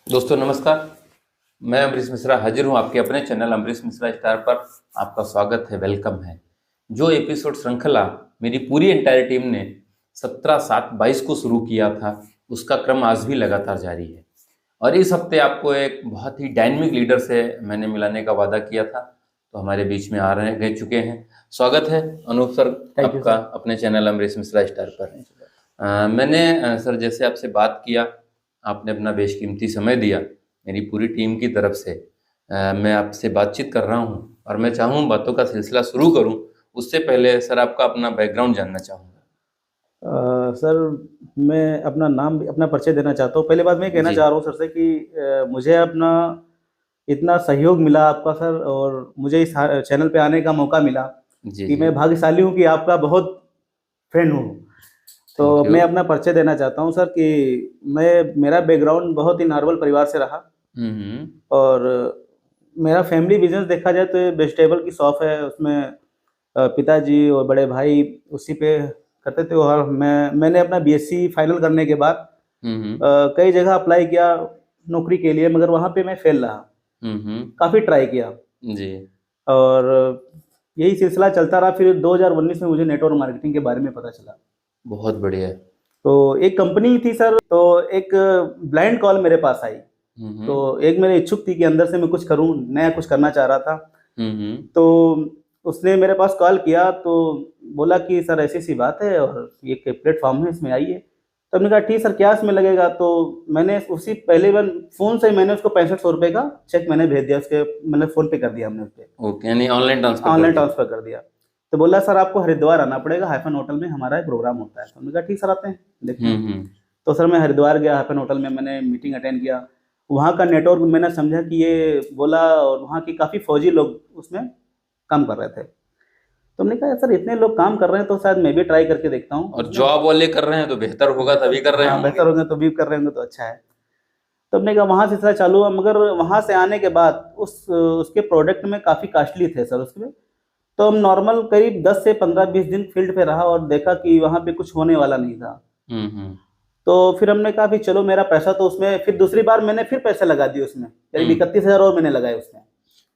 दोस्तों नमस्कार। मैं अमरीश मिश्रा हाजिर हूँ आपके अपने चैनल अमरीश मिश्रा स्टार पर। आपका स्वागत है, वेलकम है। जो एपिसोड श्रृंखला मेरी पूरी एंटायर टीम ने 17/7/22 को शुरू किया था, उसका क्रम आज भी लगातार जारी है। और इस हफ्ते आपको एक बहुत ही डायनेमिक लीडर से मैंने मिलाने का वादा किया था, तो हमारे बीच में रह चुके हैं। स्वागत है अनूप सर आपका अपने चैनल अमरीश मिश्रा स्टार पर। मैंने सर जैसे आपसे बात किया, आपने अपना बेशकीमती समय दिया। मेरी पूरी टीम की तरफ से मैं आपसे बातचीत कर रहा हूं और मैं चाहूँ बातों का सिलसिला शुरू करूं। उससे पहले सर आपका अपना बैकग्राउंड जानना चाहूँगा। सर मैं अपना नाम अपना परिचय देना चाहता हूँ। पहले बात मैं कहना जी। चाह रहा हूँ सर से कि मुझे अपना इतना सहयोग मिला आपका सर, और मुझे इस चैनल पे आने का मौका मिला जी कि जी। मैं भाग्यशाली हूँ कि आपका बहुत फ्रेंड हूँ। थैंक तो यू। मैं अपना परिचय देना चाहता हूँ सर कि मेरा बैकग्राउंड बहुत ही नॉर्मल परिवार से रहा, हम्म। और मेरा फैमिली बिजनेस देखा जाए तो वेजिटेबल की शॉप है। उसमें पिताजी और बड़े भाई उसी पे करते थे। और मैंने अपना बीएससी फाइनल करने के बाद हम्म। कई जगह अप्लाई किया नौकरी के लिए, मगर वहाँ पे मैं फेल रहा। हम्म। काफ़ी ट्राई किया जी। और यही सिलसिला चलता रहा। फिर 2019 में मुझे नेटवर्क मार्केटिंग के बारे में पता चला। बहुत बढ़िया। तो एक कंपनी थी सर, तो एक ब्लाइंड कॉल मेरे पास आई। हम्म। तो एक मेरे इच्छुक थी कि अंदर से मैं कुछ करूँ, नया कुछ करना चाह रहा था। हम्म। तो उसने मेरे पास कॉल किया, तो बोला कि सर ऐसी-ऐसी बात है और ये एक प्लेटफ़ॉर्म है, इसमें आइए। तो हमने कहा ठीक सर, क्या इसमें लगेगा? तो मैंने उसी पहले बार फ़ोन से ही मैंने उसको ₹6500 का चेक मैंने भेज दिया, उसके मैंने फ़ोन पे कर दिया हमने उसपे। ओके, यानी ऑनलाइन ट्रांसफर कर ऑनलाइन दिया। ट्रांसफ़र कर दिया। तो बोला सर आपको हरिद्वार आना पड़ेगा, हाइफन होटल में हमारा एक प्रोग्राम होता है। तो हमने कहा ठीक सर, आते हैं, देखते हैं। हम्म। तो सर मैं हरिद्वार गया, हाइफन होटल में मैंने मीटिंग अटेंड किया। वहाँ का नेटवर्क मैंने समझा कि ये बोला, और वहाँ की काफ़ी फ़ौजी लोग उसमें काम कर रहे थे। तो हमने कहा सर इतने लोग काम कर रहे हैं तो शायद मैं भी ट्राई करके देखता हूँ और उसमें। जॉब वाले कर रहे हैं तो बेहतर होगा, तभी कर रहे हाँ, होंगे। बेहतर होंगे तो भी कर रहे होंगे तो अच्छा है। तो हमने कहा वहाँ से सिलसिला चालू हुआ, मगर वहाँ से आने के बाद उसके प्रोडक्ट में काफ़ी कॉस्टली थे सर उसमें। तो हम नॉर्मल करीब 10 से 15-20 दिन फील्ड पे रहा और देखा कि वहाँ पे कुछ होने वाला नहीं था। हम्म। तो फिर हमने कहा कि चलो मेरा पैसा तो उसमें, फिर दूसरी बार मैंने फिर पैसे लगा दिए उसमें, करीब हम्म। 31,000 और मैंने लगाए उसमें।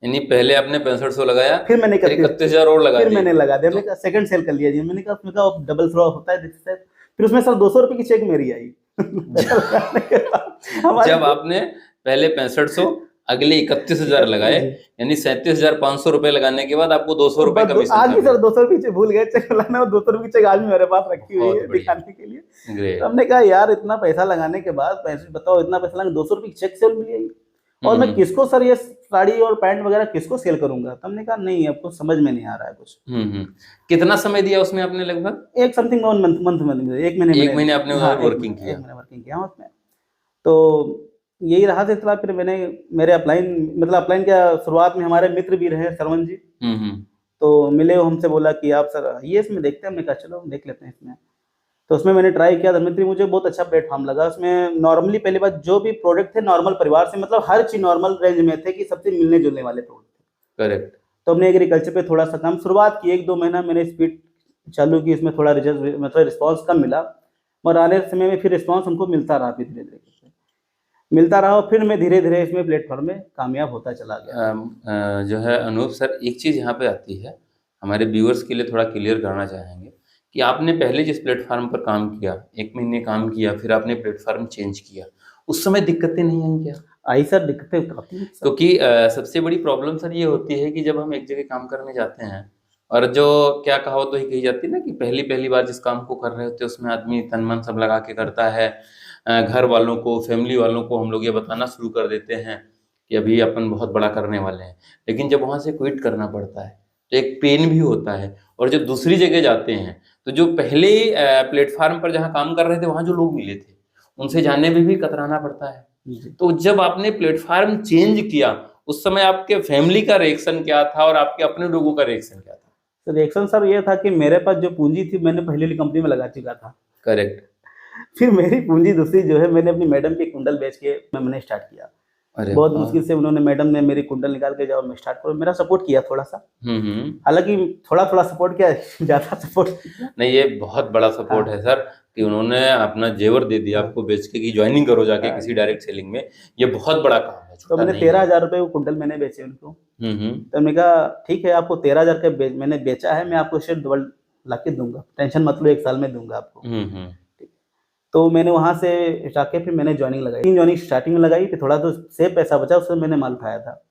यानी पहले आपने 6500 लगाया, फिर मैंने फिर 31,000 और लगा फिर दिए। मैंने लगा दिया। तो हमने कहा सेकंड सेल कर लिया जी। मैंने कहा उसमें कहा डबल थ्रो होता है देखते हैं। फिर उसमें सर ₹200 की चेक मेरी आई। पैसा लगाने के बाद हमारे जब आपने पहले 6500 अगले 31,000 लगाए, जी। यानी 37,500 रुपए लगाने के बाद आपको 200 रुपए बस कमीशन आज था भी सर मेरा। ₹200 की भूल गए चेक लाना, और ₹200 की चेक आज भी मेरे पास रखी हुई बहुत है बढ़िया। दिखाने के लिए। तो ग्रेट। हमने कहा यार इतना पैसा लगाने के बाद, पैसे बताओ, इतना पैसा लगा ₹200 की चेक सेल मिली। और मैं हम्म। किसको सर ये साड़ी और पैंट वगैरह किसको सेल करूंगा? तो हमने कहा नहीं, अब कुछ समझ में नहीं आ रहा है कुछ। हम्म। कितना समय दिया उसमें आपने लगभग? एक समथिंग 1 मंथ मंथ में 1 महीने एक मैंने, महीने आपने हाँ, उधर वर्किंग 1 किया। महीने वर्किंग किया उसमें। तो यही रहा सिलसिला। फिर मैंने मेरे अपलाइन, मतलब अपलाइन क्या, शुरुआत में हमारे मित्र भी रहे श्रवण जी। हम्म। तो मिले, वो हमसे बोला कि आप सर आइए इसमें देखते हैं। हमने कहा चलो देख लेते हैं इसमें। तो उसमें मैंने ट्राई किया धर्मेंद्र, मुझे बहुत अच्छा प्लेटफ़ॉर्म लगा। उसमें नॉर्मली पहली बात, जो भी प्रोडक्ट थे नॉर्मल परिवार से, मतलब हर चीज़ नॉर्मल रेंज में थे कि सबसे मिलने-जुलने वाले प्रोडक्ट थे। करेक्ट। तो हमने एग्रीकल्चर पे थोड़ा-सा काम शुरुआत की, 1-2 महीना मैंने स्पीड चालू की, इसमें थोड़ा रिजल्ट मतलब रिस्पॉन्स कम मिला। और आने समय में फिर रिस्पॉन्स हमको मिलता रहा, फिर धीरे-धीरे करके मिलता रहा, और फिर मैं धीरे-धीरे इसमें प्लेटफ़ॉर्म में कामयाब होता चला गया। जो है अनूप सर, एक चीज़ यहाँ पे आती है, हमारे व्यूअर्स के लिए थोड़ा क्लियर करना चाहेंगे कि आपने पहले जिस प्लेटफॉर्म पर काम किया, 1 महीने काम किया, फिर आपने प्लेटफॉर्म चेंज किया, उस समय दिक्कतें नहीं आई क्या? आई सर, दिक्कतें काफ़ी सर। क्योंकि सबसे बड़ी प्रॉब्लम सर ये होती है कि जब हम एक जगह काम करने जाते हैं और जो क्या कहावत वही कही जाती है ना कि पहली बार जिस काम को कर रहे होते हैं उसमें आदमी तन मन सब लगा के करता है। घर वालों को, फैमिली वालों को हम लोग ये बताना शुरू कर देते हैं कि अभी अपन बहुत बड़ा करने वाले हैं। लेकिन जब वहाँ से क्विट करना पड़ता है तो एक पेन भी होता है। और जब दूसरी जगह जाते हैं तो जो पहले प्लेटफार्म पर जहाँ काम कर रहे थे वहाँ जो लोग मिले थे उनसे जानने में भी कतराना पड़ता है। जी। तो जब आपने प्लेटफ़ॉर्म चेंज किया, उस समय आपके फैमिली का रिएक्शन क्या था और आपके अपने लोगों का रिएक्शन क्या था? तो रिएक्शन सर ये था कि मेरे पास जो पूँजी थी मैंने पहले वाली कंपनी में लगा चुका था। करेक्ट। फिर मेरी पूँजी दूसरी जो है, मैंने अपनी मैडम की कुंडल बेच के मैंने स्टार्ट किया। अरे बहुत वाह! मुश्किल से उन्होंने, मैडम ने मेरी कुंडल निकाल के, जाओ मैं स्टार्ट करो, मेरा सपोर्ट किया थोड़ा-सा। हुँ। हालाँकि थोड़ा-थोड़ा सपोर्ट किया, ज़्यादा सपोर्ट नहीं किया। नहीं, ये बहुत बड़ा सपोर्ट हाँ। है सर। कि उन्होंने अपना जेवर दे दिया आपको बेच के कि ज्वाइनिंग करो जाके हाँ, किसी डायरेक्ट सेलिंग में, ये बहुत बड़ा काम है, तो छोटा मैंने नहीं है। 13,000 रुपये वो कुंटल मैंने बेचे उनको। तो मैंने कहा ठीक है, आपको 13,000 का मैंने बेचा है, मैं आपको शेयर डबल ला के दूंगा, टेंशन मत लो, 1 साल में दूंगा आपको। ठीक। तो मैंने वहाँ से जाके फिर मैंने ज्वाइनिंग लगाई, 3 ज्वाइनिंग स्टार्टिंग में लगाई, फिर थोड़ा तो सेव पैसा बचा, उससे मैंने माल उठाया था।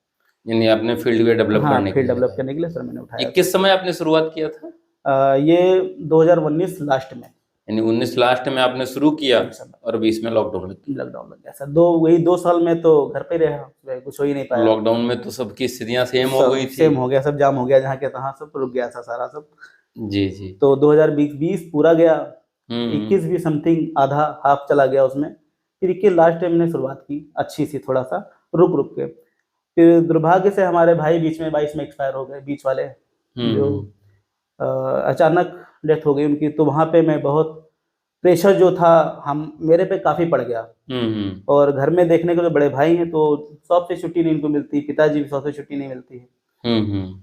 यानी आपने फील्ड को डेवलप हाँ, करने के फील्ड लिए डेवलप लगाया। करने के लिए सर मैंने उठाया ये किस समय आपने शुरुआत किया था? था। ये 2019 लास्ट में, यानी 19 लास्ट में आपने शुरू किया जी सर। और 20 में लॉकडाउन लग गया। लॉकडाउन लग गया सर, वही 2 साल में तो घर पे ही रहा, कुछ हो ही नहीं पाया। लॉकडाउन में तो सबकी स्थितियां सेम हो गई थी। सेम हो गया, सब जाम हो गया, जहाँ के तहाँ सब रुक गया था सारा सब। जी जी। तो 2020 पूरा गया, 21 हम्म। भी समथिंग आधा हाफ चला गया उसमें। फिर 21 लास्ट टाइम मैंने शुरुआत की अच्छी सी, थोड़ा सा रुक रुक के। फिर दुर्भाग्य से हमारे भाई बीच में 22 में एक्सपायर हो गए, बीच वाले जो अचानक डेथ हो गई उनकी। तो वहाँ पे मैं बहुत प्रेशर जो था हम मेरे पे काफ़ी पड़ गया। और घर में देखने को जो बड़े भाई हैं तो शॉप से छुट्टी नहीं इनको मिलती, पिताजी भी शॉप से छुट्टी नहीं मिलती है।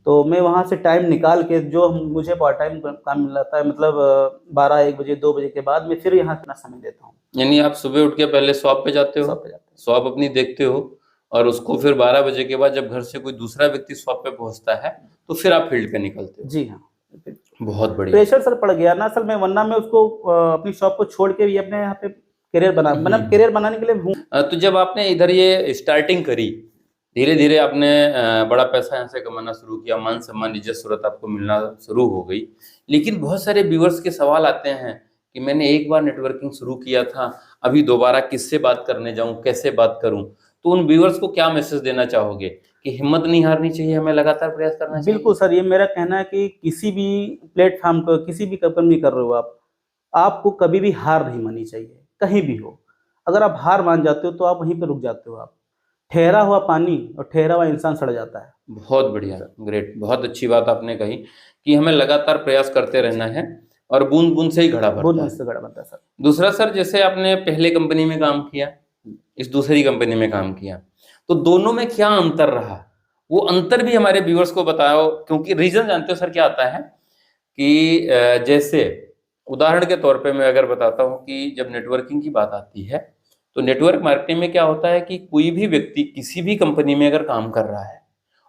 तो मैं वहाँ से टाइम निकाल के, जो मुझे पार्ट टाइम काम मिल जाता है, मतलब 12-1 बजे 2 बजे के बाद मैं फिर यहाँ अपना समय देता हूँ। यानी आप सुबह उठ के पहले शॉप पे जाते हो, शॉप पे जाते हैं। शॉप अपनी देखते हो, और उसको फिर 12 बजे के बाद जब घर से कोई दूसरा व्यक्ति शॉप पे पहुंचता है तो फिर आप फील्ड पे निकलते हो। जी हाँ। बहुत बढ़िया। प्रेशर सर पड़ गया ना असल में, वरना मैं उसको अपनी शॉप को छोड़ के भी अपने यहाँ पे करियर मतलब करियर बनाने के लिए हूँ। तो जब आपने इधर ये स्टार्टिंग करी, धीरे धीरे आपने बड़ा पैसा यहाँ से कमाना शुरू किया, मान सम्मान इज्जत शोहरत आपको मिलना शुरू हो गई। लेकिन बहुत सारे व्यूअर्स के सवाल आते हैं कि मैंने एक बार नेटवर्किंग शुरू किया था, अभी दोबारा किससे बात करने जाऊं, कैसे बात करूं? तो उन व्यूअर्स को क्या मैसेज देना चाहोगे कि हिम्मत नहीं हारनी चाहिए, हमें लगातार प्रयास करना चाहिए? बिल्कुल सर, ये मेरा कहना है कि किसी भी प्लेटफॉर्म को, किसी भी कंपनी कर रहे हो आपको कभी भी हार नहीं माननी चाहिए, कहीं भी हो। अगर आप हार मान जाते हो तो आप वहीं पे रुक जाते हो। आप ठहरा हुआ पानी और ठहरा हुआ इंसान सड़ जाता है। बहुत बढ़िया, ग्रेट, बहुत अच्छी बात आपने कही कि हमें लगातार प्रयास करते रहना है और बूंद बूंद से ही घड़ा भरता बूंद है। बूंद से घड़ा बनता है सर। दूसरा सर, जैसे आपने पहले कंपनी में काम किया, इस दूसरी कंपनी में काम किया, तो दोनों में क्या अंतर रहा? वो अंतर भी हमारे व्यूअर्स को बताओ, क्योंकि रीजन जानते हो सर क्या आता है कि जैसे उदाहरण के तौर पे मैं अगर बताता हूँ कि जब नेटवर्किंग की बात आती है तो नेटवर्क मार्केटिंग में क्या होता है कि कोई भी व्यक्ति किसी भी कंपनी में अगर काम कर रहा है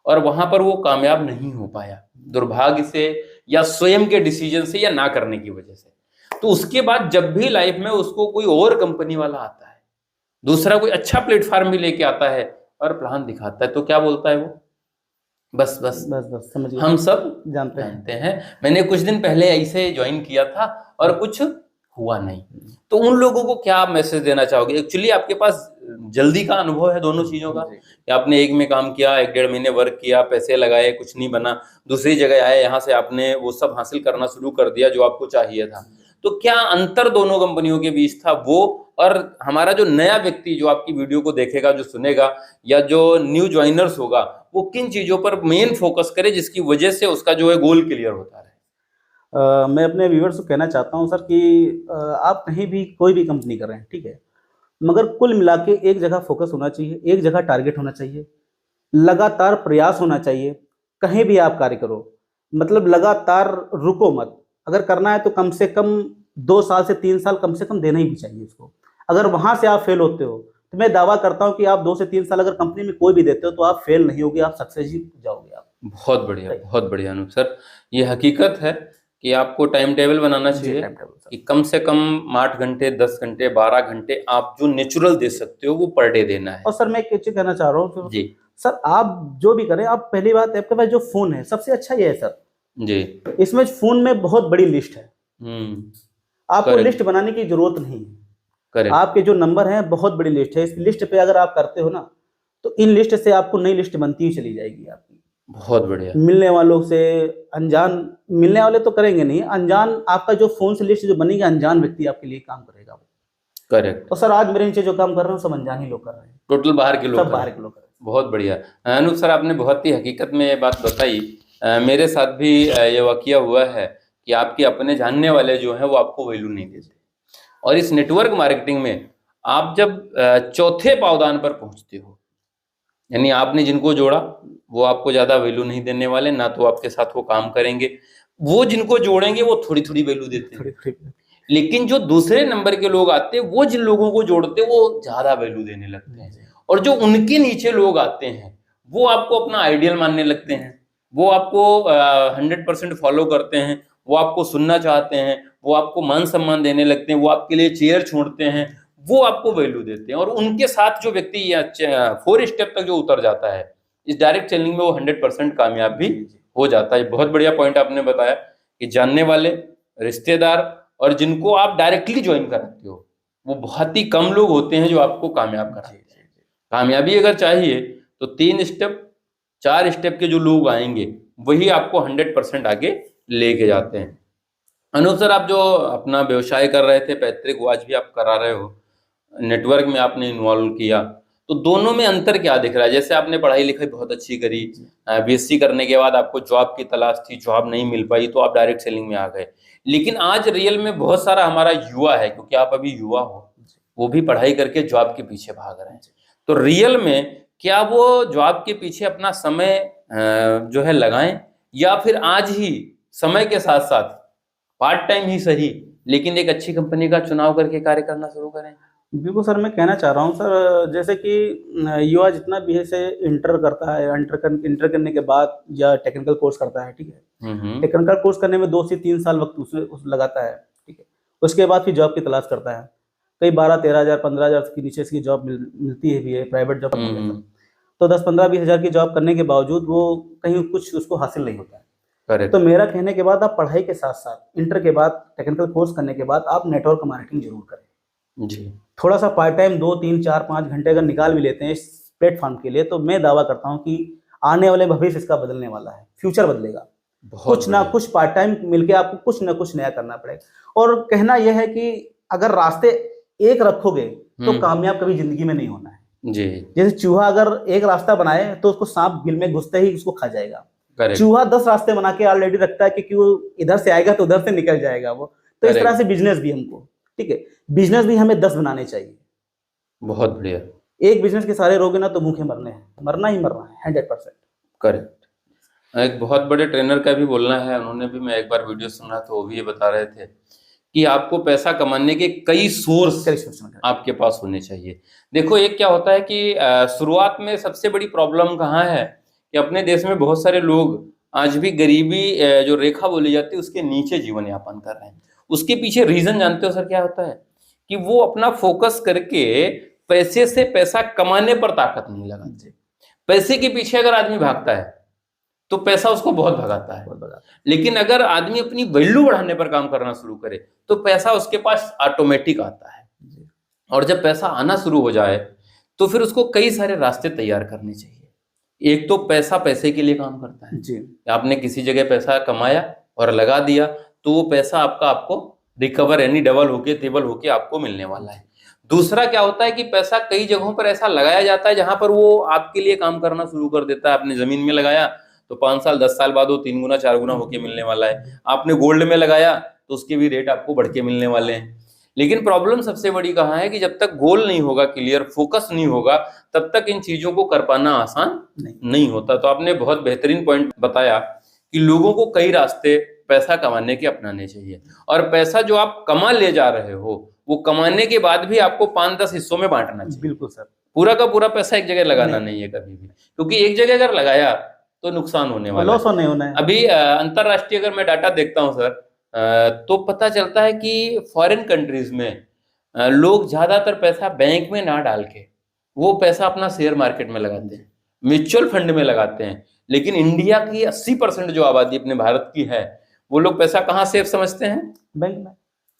और वहां पर वो कामयाब नहीं हो पाया, दुर्भाग्य से या स्वयं के डिसीजन से या ना करने की वजह से, तो उसके बाद जब भी लाइफ में उसको कोई और कंपनी वाला आता है, दूसरा कोई अच्छा प्लेटफॉर्म भी लेके आता है और प्लान दिखाता है, तो क्या बोलता है वो? बस बस बस बस समझ गए, हम सब जानते हैं, मैंने कुछ दिन पहले ऐसे ज्वाइन किया था और कुछ हुआ नहीं। तो उन लोगों को क्या मैसेज देना चाहोगे? एक्चुअली आपके पास जल्दी का अनुभव है दोनों चीजों का कि आपने एक में काम किया, 1-1.5 महीने वर्क किया, पैसे लगाए, कुछ नहीं बना, दूसरी जगह आए, यहाँ से आपने वो सब हासिल करना शुरू कर दिया जो आपको चाहिए था। तो क्या अंतर दोनों कंपनियों के बीच था वो, और हमारा जो नया व्यक्ति जो आपकी वीडियो को देखेगा, जो सुनेगा, या जो न्यू ज्वाइनर्स होगा, वो किन चीजों पर मेन फोकस करे जिसकी वजह से उसका जो है गोल क्लियर होता रहे? मैं अपने व्यूअर्स को कहना चाहता हूँ सर कि आप कहीं भी कोई भी कंपनी कर रहे हैं, ठीक है, मगर कुल मिला के एक जगह फोकस होना चाहिए, एक जगह टारगेट होना चाहिए, लगातार प्रयास होना चाहिए। कहीं भी आप कार्य करो, मतलब लगातार रुको मत। अगर करना है तो कम से कम 2 साल से 3 साल कम से कम देना ही भी चाहिए इसको। अगर वहाँ से आप फेल होते हो तो मैं दावा करता हूँ कि आप 2 से 3 साल अगर कंपनी में कोई भी देते हो तो आप फेल नहीं होगे, आप सक्सेस ही जाओगे आप। बहुत बढ़िया, बहुत बढ़िया अनूप सर, ये हकीकत है कि आपको टाइम टेबल बनाना चाहिए कि कम से कम 8 घंटे, 10 घंटे, 12 घंटे आप जो नेचुरल दे सकते हो वो पर डे देना है। और सर मैं एक चीज कहना चाह रहा हूँ जी सर, आप जो भी करें, आप पहली बात आपके पास जो फोन है सबसे अच्छा ये है सर जी, इसमें फोन में बहुत बड़ी लिस्ट है, आपको correct. लिस्ट बनाने की जरूरत नहीं है। करेक्ट, आपके जो नंबर हैं बहुत बड़ी लिस्ट है, इस लिस्ट पे अगर आप करते हो ना तो इन लिस्ट से आपको नई लिस्ट बनती ही चली जाएगी आपकी। बहुत बढ़िया। मिलने वालों से अनजान, मिलने वाले तो करेंगे नहीं, अनजान आपका जो फोन से लिस्ट जो बनेगी, अनजान व्यक्ति आपके लिए काम करेगा वो। करेक्ट। और सर आज मेरे नीचे जो काम कर रहे हैं सब अनजान ही लोग कर रहे हैं, टोटल बाहर के लोग, सब बाहर के लोग कर रहे हैं। बहुत बढ़िया अनूप सर, आपने बहुत ही हकीकत में ये बात बताई। मेरे साथ भी ये वाकया हुआ है कि आपके अपने जानने वाले जो हैं वो आपको वैल्यू नहीं देते, और इस नेटवर्क मार्केटिंग में आप जब चौथे पावदान पर पहुंचते हो, यानी आपने जिनको जोड़ा वो आपको ज्यादा वैल्यू नहीं देने वाले, ना तो आपके साथ वो काम करेंगे, वो जिनको जोड़ेंगे वो थोड़ी थोड़ी वैल्यू देते हैं। लेकिन जो दूसरे नंबर के लोग आते हैं वो जिन लोगों को जोड़ते हैं वो ज्यादा वैल्यू देने लगते हैं, और जो उनके नीचे लोग आते हैं वो आपको अपना आइडियल मानने लगते हैं, वो आपको 100% फॉलो करते हैं, वो आपको सुनना चाहते हैं, वो आपको मान सम्मान देने लगते हैं, वो आपके लिए चेयर छोड़ते हैं, वो आपको वैल्यू देते हैं। और उनके साथ जो व्यक्ति 4 स्टेप तक जो उतर जाता है इस डायरेक्ट सेलिंग में, वो 100% कामयाब भी हो जाता है। बहुत बढ़िया पॉइंट आपने बताया कि जानने वाले, रिश्तेदार और जिनको आप डायरेक्टली ज्वाइन कराते हो, वो बहुत ही कम लोग होते हैं जो आपको कामयाब कराते हैं। कामयाबी अगर चाहिए तो 3 स्टेप 4 स्टेप के जो लोग आएंगे वही आपको 100% आगे लेके जाते हैं। अनूप सर, आप जो अपना व्यवसाय कर रहे थे, पैतृक वो आज भी आप करा रहे हो, नेटवर्क में आपने इन्वॉल्व किया, तो दोनों में अंतर क्या दिख रहा है? जैसे आपने पढ़ाई लिखाई बहुत अच्छी करी, बीएससी करने के बाद आपको जॉब की तलाश थी, जॉब नहीं मिल पाई तो आप डायरेक्ट सेलिंग में आ गए। लेकिन आज रियल में बहुत सारा हमारा युवा है, क्योंकि आप अभी युवा हो, वो भी पढ़ाई करके जॉब के पीछे भाग रहे हैं। तो रियल में क्या वो जॉब के पीछे अपना समय जो है लगाएं, या फिर आज ही समय के साथ साथ पार्ट टाइम ही सही लेकिन एक अच्छी कंपनी का चुनाव करके कार्य करना शुरू करें? बिल्कुल सर, मैं कहना चाह रहा हूँ सर, जैसे कि युवा जितना भी है से इंटर करता है, इंटर करने के बाद या टेक्निकल कोर्स करता है, ठीक है। टेक्निकल कोर्स करने में 2 से 3 साल वक्त उस लगाता है, ठीक है। उसके बाद फिर जॉब की तलाश करता है। कई 12-13 हज़ार 15 हज़ार के नीचे इसकी जॉब मिलती है भी है, प्राइवेट जॉब। तो 10-15-20 हज़ार की जॉब करने के बावजूद वो कहीं कुछ उसको हासिल नहीं होता है। करेक्ट। तो मेरा कहने के बाद आप पढ़ाई के साथ साथ इंटर के बाद टेक्निकल कोर्स करने के बाद आप नेटवर्क मार्केटिंग जरूर करें जी। थोड़ा सा पार्ट टाइम 2 3 4 5 घंटे अगर निकाल भी लेते हैं इस प्लेटफॉर्म के लिए, तो मैं दावा करता हूं कि आने वाले भविष्य इसका बदलने वाला है, फ्यूचर बदलेगा। कुछ ना कुछ पार्ट टाइम मिलके आपको कुछ ना कुछ नया करना पड़ेगा। और कहना यह है कि अगर रास्ते एक रखोगे तो कामयाब कभी जिंदगी में नहीं होना है जी। जैसे चूहा अगर एक रास्ता बनाए तो उसको सांप बिल में घुसते ही उसको खा जाएगा। Correct. चूहा 10 रास्ते बना के ऑलरेडी रखता है कि वो इधर से आएगा तो उधर से निकल जाएगा वो। तो इस तरह से बिजनेस भी हमको, ठीक है, बिजनेस भी हमें 10 बनाने चाहिए। बहुत बढ़िया। एक बिजनेस के सारे रोगे ना तो भूखे मरने हैं, मरना ही मरना है 100%। करेक्ट। एक बहुत बड़े ट्रेनर का भी बोलना है, उन्होंने भी, मैं एक बार वीडियो सुना तो वो भी ये बता रहे थे कि आपको पैसा कमाने के कई सोर्स आपके पास होने चाहिए। देखो एक क्या होता है कि शुरुआत में सबसे बड़ी प्रॉब्लम कहाँ है कि अपने देश में बहुत सारे लोग आज भी गरीबी जो रेखा बोली जाती है उसके नीचे जीवन यापन कर रहे हैं। उसके पीछे रीजन जानते हो सर क्या होता है? कि वो अपना फोकस करके पैसे से पैसा कमाने पर ताकत नहीं लगाते। पैसे के पीछे अगर आदमी भागता है तो पैसा उसको बहुत भगाता है, लेकिन अगर आदमी अपनी वैल्यू बढ़ाने पर काम करना शुरू करे तो पैसा उसके पास ऑटोमेटिक आता है। और जब पैसा आना शुरू हो जाए तो फिर उसको कई सारे रास्ते तैयार करने चाहिए। एक तो पैसा पैसे के लिए काम करता है जी। आपने किसी जगह पैसा कमाया और लगा दिया तो वो पैसा आपको रिकवर यानी डबल होके ट्रिपल होके आपको मिलने वाला है। दूसरा क्या होता है कि पैसा कई जगहों पर ऐसा लगाया जाता है जहां पर वो आपके लिए काम करना शुरू कर देता है। आपने जमीन में लगाया तो 5 साल 10 साल बाद वो 3 गुना 4 गुना होके मिलने वाला है। आपने गोल्ड में लगाया तो उसके भी रेट आपको बढ़ के मिलने वाले हैं। लेकिन प्रॉब्लम सबसे बड़ी कहाँ है कि जब तक गोल नहीं होगा, क्लियर फोकस नहीं होगा, तब तक इन चीजों को कर पाना आसान नहीं होता। तो आपने बहुत बेहतरीन पॉइंट बताया कि लोगों को कई रास्ते पैसा कमाने के अपनाने चाहिए, और पैसा जो आप कमा ले जा रहे हो वो कमाने के बाद भी आपको 5-10 हिस्सों में बांटना चाहिए। बिल्कुल सर, पूरा का पूरा पैसा एक जगह लगाना नहीं है कभी भी, क्योंकि एक जगह अगर लगाया तो नुकसान होने वाला लॉस होने होना है। अभी अंतरराष्ट्रीय अगर मैं डाटा देखता हूँ सर, तो पता चलता है कि फॉरेन कंट्रीज में लोग ज्यादातर पैसा बैंक में ना डाल के वो पैसा अपना शेयर मार्केट में लगाते हैं, म्यूचुअल फंड में लगाते हैं। लेकिन इंडिया की 80% जो आबादी अपने भारत की है, वो लोग पैसा कहाँ सेफ समझते हैं? बैंक में।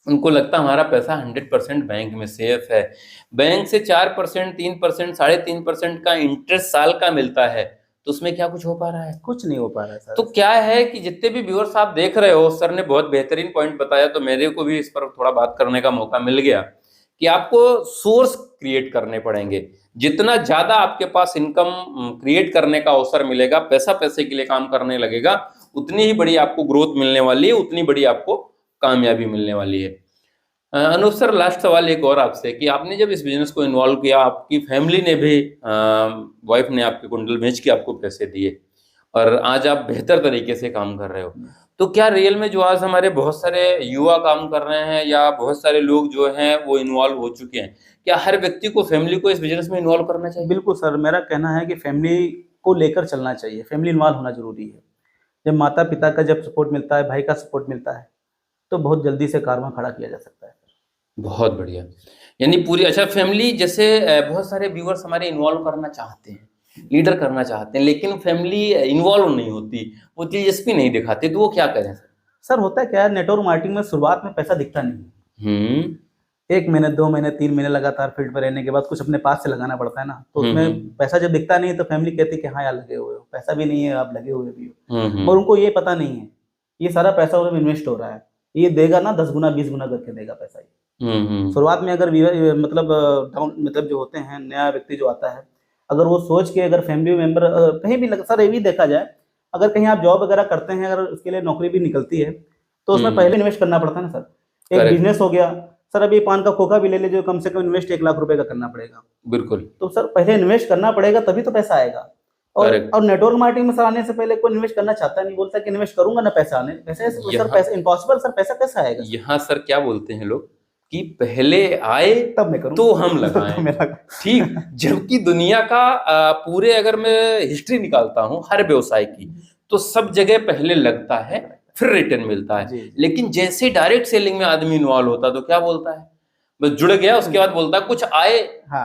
उनको लगता है हमारा पैसा 100% बैंक में सेफ है। बैंक से 4%, 3%, 3.5% का इंटरेस्ट साल का मिलता है, तो उसमें क्या कुछ हो पा रहा है? कुछ नहीं हो पा रहा है सर। तो क्या है कि जितने भी व्यूअर्स आप देख रहे हो, सर ने बहुत बेहतरीन पॉइंट बताया, तो मेरे को भी इस पर थोड़ा बात करने का मौका मिल गया कि आपको सोर्स क्रिएट करने पड़ेंगे। जितना ज्यादा आपके पास इनकम क्रिएट करने का अवसर मिलेगा, पैसा पैसे के लिए काम करने लगेगा, उतनी ही बड़ी आपको ग्रोथ मिलने वाली है, उतनी बड़ी आपको कामयाबी मिलने वाली है। अनूप सर, लास्ट सवाल एक और आपसे कि आपने जब इस बिजनेस को इन्वॉल्व किया, आपकी फैमिली ने भी, वाइफ ने आपके कुंडल बेच के आपको पैसे दिए और आज आप बेहतर तरीके से काम कर रहे हो, तो क्या रियल में जो आज हमारे बहुत सारे युवा काम कर रहे हैं या बहुत सारे लोग जो हैं वो इन्वॉल्व हो चुके हैं, क्या हर व्यक्ति को, फैमिली को इस बिजनेस में इन्वॉल्व करना चाहिए? बिल्कुल सर, मेरा कहना है कि फैमिली को लेकर चलना चाहिए, फैमिली इन्वॉल्व होना ज़रूरी है। जब माता-पिता का जब सपोर्ट मिलता है, भाई का सपोर्ट मिलता है, तो बहुत जल्दी से कारवां खड़ा किया जा सकता है। बहुत बढ़िया। यानी पूरी, अच्छा फैमिली जैसे बहुत सारे व्यूअर्स हमारे इन्वॉल्व करना चाहते हैं, लीडर करना चाहते हैं, लेकिन फैमिली इन्वॉल्व नहीं होती, वो दिलचस्पी नहीं दिखाते, तो वो क्या करें? सर होता है क्या है, नेटवर्क मार्केटिंग में शुरुआत में पैसा दिखता नहीं है। 1 महीने, 2 महीने, 3 महीने लगातार फील्ड पर रहने के बाद कुछ अपने पास से लगाना पड़ता है ना, तो उसमें पैसा जब दिखता नहीं है तो फैमिली कहती है कि हाँ यार लगे हुए हो, पैसा भी नहीं है, आप लगे हुए भी हो। और उनको ये पता नहीं है, ये सारा पैसा उसमें इन्वेस्ट हो रहा है, ये देगा ना 10 गुना 20 गुना करके देगा पैसा ये। शुरुआत में अगर मतलब डाउन, मतलब जो होते हैं, नया व्यक्ति जो आता है, अगर वो सोच के, अगर फैमिली मेंबर कहीं भी सर ये भी देखा जाए, अगर कहीं आप जॉब वगैरह करते हैं, अगर उसके लिए नौकरी भी निकलती है, तो उसमें पहले इन्वेस्ट करना पड़ता है ना सर। एक बिजनेस हो गया सर, अभी पान का खोखा भी ले लीजिए, कम से कम इन्वेस्ट 1 लाख रुपए का करना पड़ेगा। बिल्कुल। तो सर पहले इन्वेस्ट करना पड़ेगा, तभी तो पैसा आएगा। और नेटवर्क मार्केटिंग में सर आने से पहले कोई इन्वेस्ट करना चाहता नहीं, बोलता है कि इन्वेस्ट करूंगा ना पैसा आने, पैसा सर, पैसा इम्पॉसिबल सर, पैसा कैसे आएगा? यहाँ सर क्या बोलते हैं लोग कि पहले आए तब मैं करूं, तो हम लगाएं। ठीक, जबकि दुनिया का पूरे, अगर मैं हिस्ट्री निकालता हूं हर व्यवसाय की, तो सब जगह पहले लगता है फिर रिटर्न मिलता है। लेकिन जैसे डायरेक्ट सेलिंग में आदमी इन्वॉल्व होता तो क्या बोलता है, बस जुड़ गया, उसके बाद बोलता है कुछ आए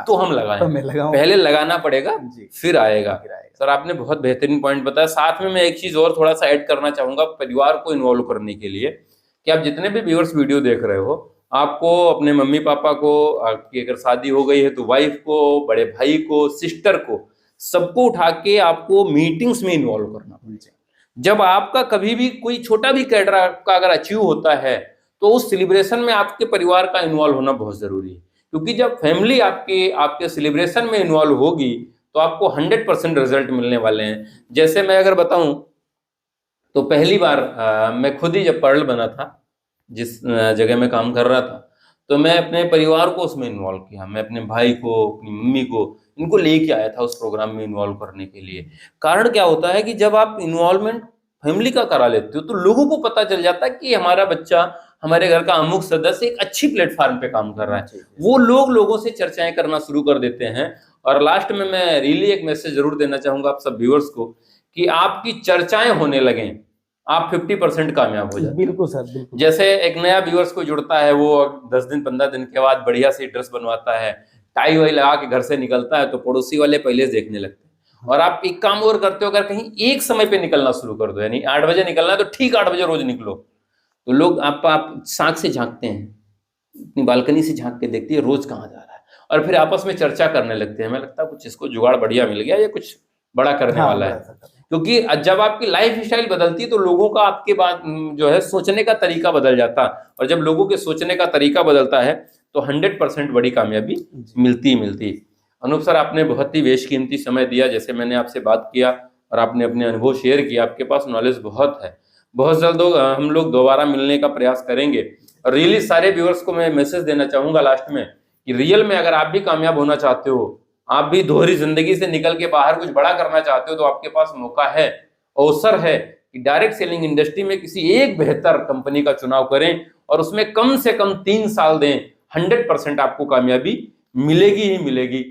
तो हम लगाएं, तो पहले लगाना पड़ेगा फिर आएगा। सर आपने बहुत बेहतरीन पॉइंट बताया। साथ में मैं एक चीज और थोड़ा सा ऐड करना चाहूंगा परिवार को इन्वॉल्व करने के लिए, कि आप जितने भी व्यूअर्स वीडियो देख रहे हो, आपको अपने मम्मी पापा को, आपकी अगर शादी हो गई है तो वाइफ को, बड़े भाई को, सिस्टर को, सबको उठा के आपको मीटिंग्स में इन्वॉल्व करना पड़ेगा। जब आपका कभी भी कोई छोटा भी कैडर आपका अगर अचीव होता है, तो उस सेलिब्रेशन में आपके परिवार का इन्वॉल्व होना बहुत जरूरी है, क्योंकि जब फैमिली आपके सेलिब्रेशन में इन्वॉल्व होगी तो आपको 100% रिजल्ट मिलने वाले हैं। जैसे मैं अगर बताऊं तो पहली बार मैं खुद ही जब पर्ल बना था, जिस जगह में काम कर रहा था, तो मैं अपने परिवार को उसमें इन्वॉल्व किया। मैं अपने भाई को, अपनी मम्मी को, इनको लेके आया था उस प्रोग्राम में इन्वॉल्व करने के लिए। कारण क्या होता है कि जब आप इन्वॉल्वमेंट फैमिली का करा लेते हो तो लोगों को पता चल जाता है कि हमारा बच्चा, हमारे घर का अमुक सदस्य एक अच्छी प्लेटफॉर्म पे काम कर रहा है। वो लोगों से चर्चाएं करना शुरू कर देते हैं। और लास्ट में मैं रियली एक मैसेज जरूर देना चाहूंगा आप सब व्यूअर्स को, कि आपकी चर्चाएं होने लगे, आप 50% कामयाब हो जाते। बिल्कुल सर, बिल्कुल। जैसे एक नया व्यूअर्स को जुड़ता है, वो 10 दिन 15 दिन के बाद बढ़िया सी ड्रेस बनवाता है, टाई वाई लगा के घर से निकलता है, तो पड़ोसी वाले पहले देखने लगते हैं। और आप एक काम और करते हो, अगर कहीं एक समय पे निकलना शुरू कर दो, यानी 8 बजे निकलना है तो ठीक 8 बजे रोज निकलो, तो लोग आप साँख से झांकते हैं, अपनी बालकनी से झांक के देखती है रोज कहाँ जा रहा है, और फिर आपस में चर्चा करने लगते हैं। हमें लगता है कुछ इसको जुगाड़ बढ़िया मिल गया, ये कुछ बड़ा करने वाला है। क्योंकि जब आपकी लाइफ स्टाइल बदलती है तो लोगों का आपके बाद जो है सोचने का तरीका बदल जाता है, और जब लोगों के सोचने का तरीका बदलता है तो 100% बड़ी कामयाबी मिलती। अनूप सर, आपने बहुत ही बेशकीमती समय दिया, जैसे मैंने आपसे बात किया और आपने अपने अनुभव शेयर किया, आपके पास नॉलेज बहुत है। बहुत जल्द हम लोग दोबारा मिलने का प्रयास करेंगे। और रियली सारे व्यूअर्स को मैं मैसेज देना चाहूंगा लास्ट में, कि रियल में अगर आप भी कामयाब होना चाहते हो, आप भी दोहरी जिंदगी से निकल के बाहर कुछ बड़ा करना चाहते हो, तो आपके पास मौका है, अवसर है कि डायरेक्ट सेलिंग इंडस्ट्री में किसी एक बेहतर कंपनी का चुनाव करें और उसमें कम से कम 3 साल दें। 100% आपको कामयाबी मिलेगी ही मिलेगी।